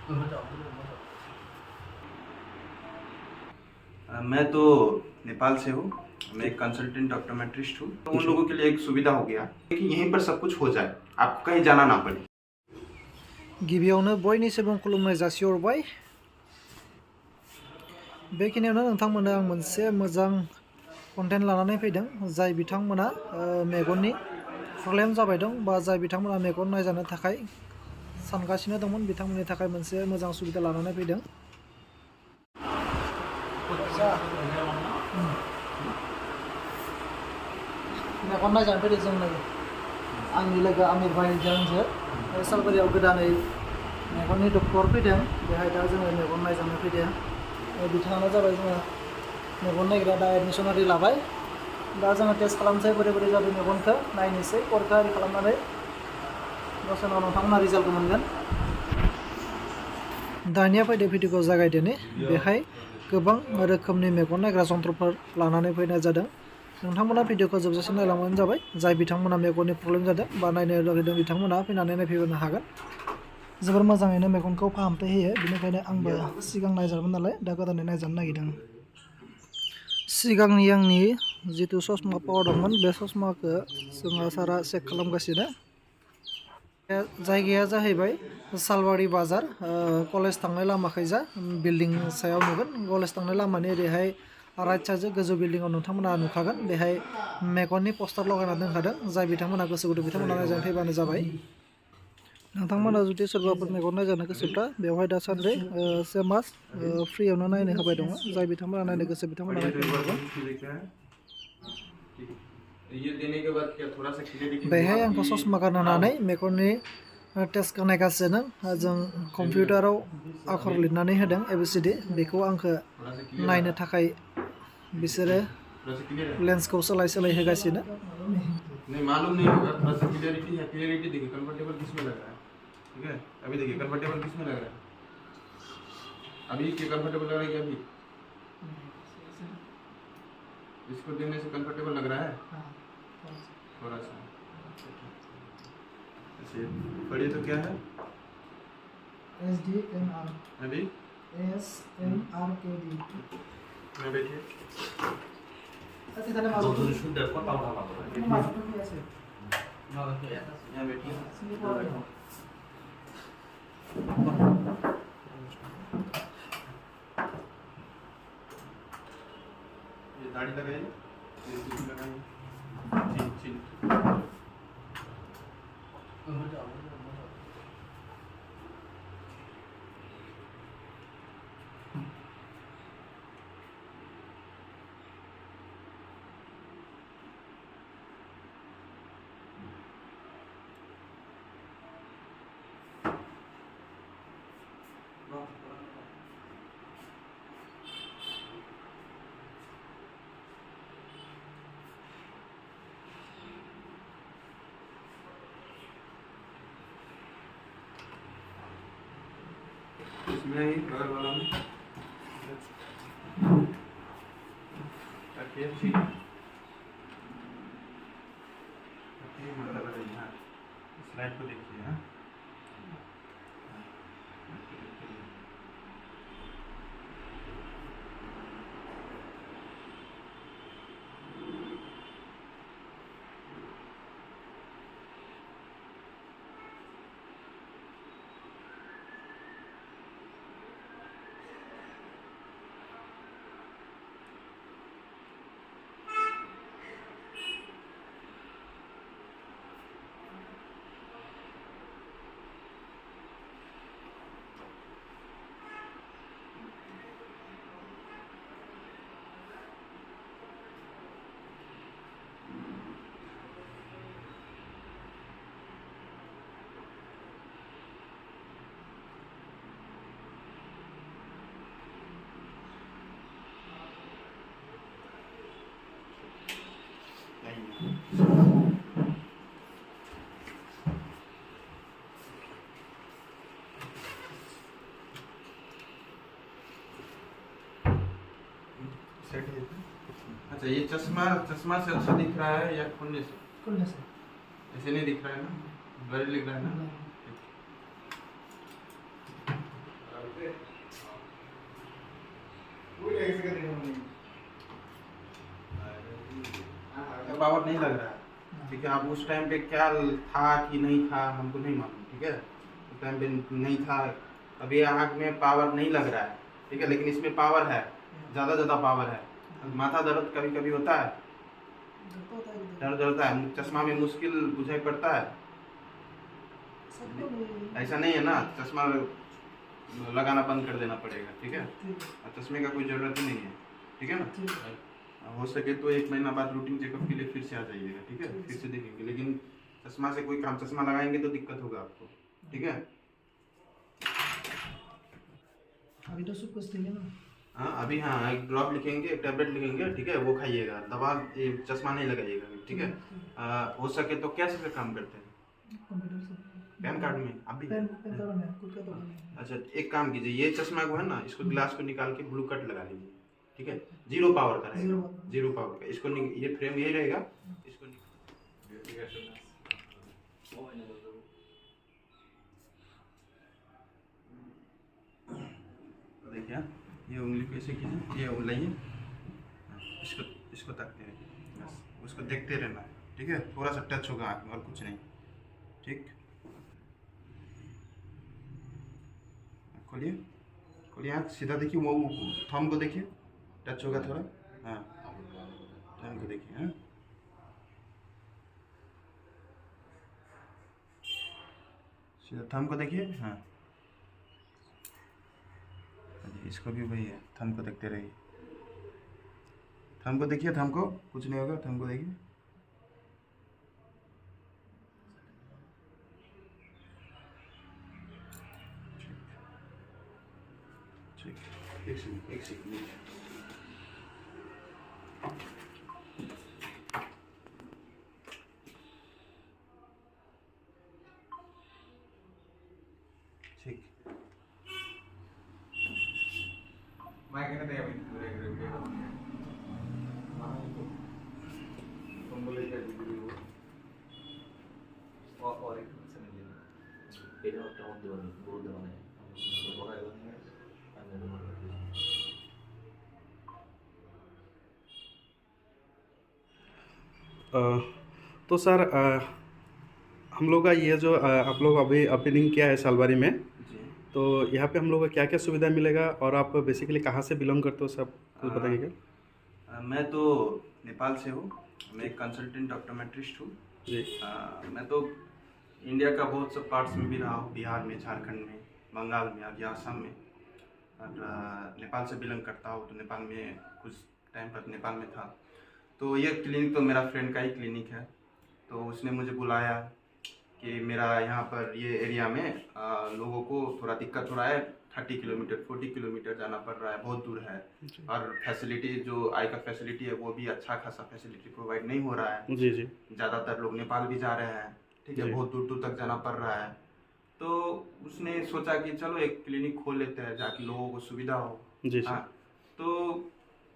मैं तो नेपाल से हूँ। मैं एक कंसल्टेंट ऑप्टोमेट्रिस्ट हूँ। तो उन लोगों के लिए एक सुविधा हो गया कि यहीं पर सब कुछ हो जाए, आपको कहीं जाना ना पड़े। गिबियावनो बयनिसिम खुलुमनाय जासिहरबाय। बेखिनियावनो नोंथांमोननो आं मोनसे मोजां कन्टेन्ट लानानै फैदों। जाय बिथांमोना मेगननि प्रब्लेम जाबाय दं बा जाय बिथांमोना मेगन नायजानो थाखाय सानगासिनो दंमोन, बिथांमोननि थाखाय मोनसे मोजां सुबिदा लानानै फैदों। मेगन नायजानो फैदों जों आंनि लोगो आमिर भाइजों आंजों सालबारियाव गोदानै मेगननि डक्टर फैदों। बेहाय दा जोङो मेगन नायजानो फैदों। बिथाङानो जाबाय जोङो मेगन नायग्रा दा एडमिसन आरि लाबाय। दा जोङो टेस्ट खालामनोसै बोरै बोरै जादों मेगनखौ नायनोसै परीक्षा आरि खालामनानै दसे उनाव नोंथांमोना रिजाल्टखौ मोनगोन। दानिया फैदो भिडिअखौ जागायदोनि। बेहाय गोबां रोखोमनि मेगन नायग्रा जन्थ्रफोर लानानै फैनाय जादों। नोंथांमोना भिडिअखौ जोबजासिम नायलांबानो जाबाय। जाय बिथांमोना मेगननि प्रब्लेम जादों बा नायनो लुगैदों बिथांमोना फैनानै नायफैनो हागोन। जोबोर मोजाङैनो मेगनखौ फाहामथाय होयो। बेनिखायनो आंबो सिगां नायजादोंमोन नालाय दा गोदानै नायजानो नागिरदों। सिगांनि आंनि जिथु ससमा पावार दंमोन, बे ससमाखौ जोंहा सारा चेक खालामगासिनो। जायगाया जाहैबाय सालबारि बाजार, कलेज थांनाय लामाखैजा बिल्डिं सायाव नुगोन। कलेज थांनाय लामानि ओरैहाय राइट साइडजों गोजौ बिल्डिंआव नोंथांमोना नुखागोन। बेहाय मेगननि पस्टार लगायना दोनखादों। जाय बिथांमोना गोसो गुदुं बिथांमोना नायजानो फैबानो जाबाय। नोंथांमोना जुदि सोरबाफोर मेगन नायजानो गोसोब्ला बेवहाय दासान्दि से मास फ्रियावनो नायनो होबाय दङ। जाय बिथांमोना नायनो गोसो बिथांमोना नायफैनो हागोन। बेहाय आंखौ ससमा गानहोनानै मेगननि टेस्टखौ नायगासिनो। जों कम्पिउटाराव आखर लिरनानै होदों ABCD। बेखौ आंखौ नायनो थाखाय बिसोरो लेन्सखौ सोलाय सोलाय होगासिनो। नहीं मालूम नहीं होगा, थोड़ा सा क्लियरिटी है। क्लियरिटी देखिए, कंफर्टेबल किस में लग रहा है? ठीक है, अभी देखिए कंफर्टेबल किस में लग रहा है? अभी क्या कंफर्टेबल लग रहा है कि अभी? इसको देने से कंफर्टेबल लग रहा है? थोड़ा सा। ऐसे पढ़िए तो क्या है? SDMR। अभी SMRKD। मैं बैठिए। यहाँ बैठिए। ये दाढ़ी लगाइए, ये टोपी लगाइए। ठीक ठीक। इसमें ही बगल वाला में रखिए। ठीक है, मतलब यहाँ स्लाइड को देखिए। हाँ, अच्छा, ये चश्मा चश्मा से अच्छा दिख रहा है या खुलने से? खुलने से। ऐसे नहीं दिख रहा है ना, ब्लरी दिख रहा है ना? पावर नहीं लग रहा है, ठीक है। अब उस टाइम पे क्या था कि नहीं था हमको नहीं मालूम, ठीक है। उस टाइम पे नहीं था। अभी आँख में पावर नहीं लग रहा है, ठीक है, लेकिन इसमें पावर है, ज़्यादा पावर है। माथा दर्द कभी कभी होता है, दर्द होता है, चश्मा में मुश्किल बुझाई पड़ता है। ऐसा नहीं है ना, चश्मा लगाना बंद कर देना पड़ेगा, ठीक है। चश्मे का कोई ज़रूरत ही नहीं है, ठीक है ना। हो सके तो 1 महीना बाद रूटीन चेकअप के लिए फिर से आ जाइएगा, ठीक है, फिर से देखेंगे। लेकिन चश्मा से कोई काम, चश्मा लगाएंगे तो दिक्कत होगा आपको, ठीक है। अभी तो सब कुछ ठीक है ना। हाँ अभी, हाँ एक ड्रॉप लिखेंगे, एक टैबलेट लिखेंगे, ठीक है, वो खाइएगा। दवा, ये चश्मा नहीं लगाइएगा, ठीक है। हो सके तो कैसे से काम करते हैं? कंप्यूटर से पैन कार्ड में अभी? पेन पेन तो नहीं, खुद का तो नहीं। अच्छा, एक काम कीजिए, ये चश्मा को है ना, इसको ग्लास को निकाल के ब्लू कट लगा लीजिए, ठीक है। 0 पावर का रहेगा, 0 पावर का। इसको ये फ्रेम यही रहेगा, इसको देखिए, ये उंगली को ऐसे कीजिए, ये उंगलियाँ इसको ताकते रहिए, बस उसको देखते रहना है, ठीक है। थोड़ा सा टच होगा आँख में और कुछ नहीं, ठीक। खोलिए, खोलिए आँख, सीधा देखिए, वो थंब को देखिए, टच होगा थोड़ा, हाँ थंब को देखिए, हाँ सीधा थंब को देखिए, हाँ इसको भी वही है, थंब को देखते रहिए, थंब को देखिए, थंब को कुछ नहीं होगा, थंब को देखिए। ठीक, एक सेकंड। ठीक, तो सर हम लोग का ये जो आप लोग अभी ओपनिंग किया है सालबारी में, जी। तो यहाँ पे हम लोग को क्या क्या सुविधा मिलेगा, और आप बेसिकली कहाँ से बिलोंग करते हो, सब कुछ बताइए क्या? मैं तो नेपाल से हूँ, मैं एक कंसल्टेंट ऑप्टोमेट्रिस्ट हूँ जी। मैं तो इंडिया का बहुत सब पार्ट्स में भी रहा हूँ, बिहार में, झारखंड में, बंगाल में, अभी आसाम में, और नेपाल से बिलोंग करता हूँ। तो नेपाल में कुछ टाइम पर नेपाल में था। तो ये क्लिनिक तो मेरा फ्रेंड का ही क्लिनिक है, तो उसने मुझे बुलाया कि मेरा यहाँ पर ये एरिया में लोगों को थोड़ा दिक्कत हो रहा है, 30 किलोमीटर 40 किलोमीटर जाना पड़ रहा है, बहुत दूर है, और फैसिलिटी जो आई का फैसिलिटी है वो भी अच्छा खासा फैसिलिटी प्रोवाइड नहीं हो रहा है। जी जी। ज़्यादातर लोग नेपाल भी जा रहे हैं, ठीक है, बहुत दूर दूर तक जाना पड़ रहा है। तो उसने सोचा कि चलो एक क्लिनिक खोल लेते हैं, जाके लोगों को सुविधा हो। जी हाँ, तो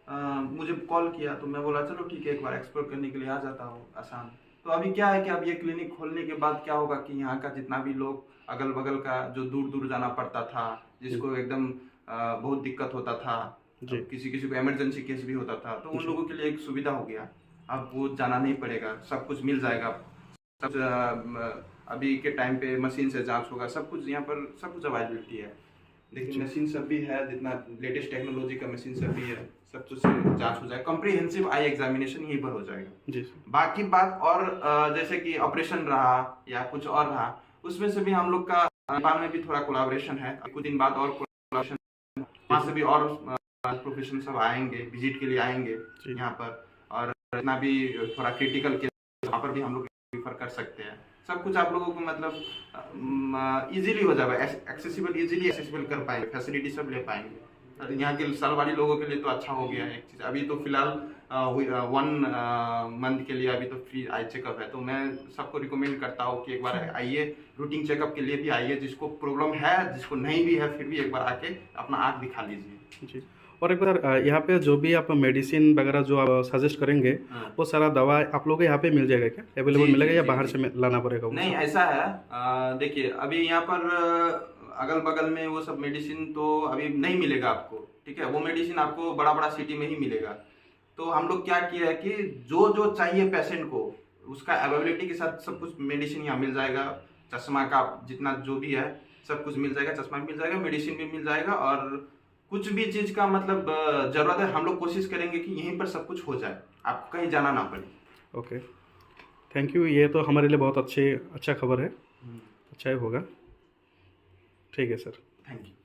मुझे कॉल किया, तो मैं बोला चलो ठीक है, एक बार एक्सप्लोर करने के लिए आ जाता हूँ आसाम। तो अभी क्या है कि अब ये क्लिनिक खोलने के बाद क्या होगा कि यहाँ का जितना भी लोग अगल बगल का जो दूर दूर जाना पड़ता था, जिसको एकदम बहुत दिक्कत होता था, किसी किसी को इमरजेंसी केस भी होता था, तो उन लोगों के लिए एक सुविधा हो गया। अब वो जाना नहीं पड़ेगा, सब कुछ मिल जाएगा, सब अभी के टाइम पे मशीन से जांच होगा, सब कुछ यहाँ पर, सब कुछ अवेलेबिलिटी है। देखिए मशीन सब भी है, जितना लेटेस्ट टेक्नोलॉजी का मशीन सब भी है, सब कुछ जांच हो जाएगा, कॉम्प्रिहेंसिव आई एग्जामिनेशन यहीं पर हो जाएगा जी। बाकी बात और जैसे कि ऑपरेशन रहा या कुछ और रहा, उसमें से भी हम लोग का नेपाल में भी थोड़ा कोलैबोरेशन है। कुछ दिन बाद और कोलैबोरेशन, वहाँ से भी और प्रोफेशनल सब आएंगे, विजिट के लिए आएंगे यहाँ पर, और इतना भी थोड़ा क्रिटिकल केस वहाँ पर भी हम लोग रेफर कर सकते हैं। सब कुछ आप लोगों को मतलब इजीली हो जाएगा, एक्सेसिबल, इजीली एक्सेसिबल कर पाएंगे, फैसिलिटी सब ले पाएंगे। यहाँ के सालवाड़ी लोगों के लिए तो अच्छा हो गया है एक चीज़। अभी तो फिलहाल 1 मंथ के लिए अभी तो फ्री आई चेकअप है, तो मैं सबको रिकमेंड करता हूँ कि एक बार आइए, रूटीन चेकअप के लिए भी आइए, जिसको प्रॉब्लम है, जिसको नहीं भी है, फिर भी एक बार आके अपना आँख दिखा लीजिए जी। और एक बार यहाँ पे जो भी आप मेडिसिन वगैरह जो आप सजेस्ट करेंगे, वो सारा दवा आप लोगों को यहाँ पे मिल जाएगा क्या, अवेलेबल मिलेगा, या बाहर से लाना पड़ेगा? नहीं, ऐसा है, देखिए अभी यहाँ पर अगल बगल में वो सब मेडिसिन तो अभी नहीं मिलेगा आपको, ठीक है। वो मेडिसिन आपको बड़ा बड़ा सिटी में ही मिलेगा। तो हम लोग क्या किया है कि जो जो चाहिए पेशेंट को उसका अवेलेबिलिटी के साथ सब कुछ मेडिसिन यहाँ मिल जाएगा। चश्मा का जितना जो भी है सब कुछ मिल जाएगा, चश्मा भी मिल जाएगा, मेडिसिन भी मिल जाएगा। और कुछ भी चीज का मतलब जरूरत है, हम लोग कोशिश करेंगे कि यहीं पर सब कुछ हो जाए, आपको कहीं जाना ना पड़े। Okay, thank you. ये तो हमारे लिए बहुत अच्छा खबर है, अच्छा ही होगा। ठीक है सर। Thank you.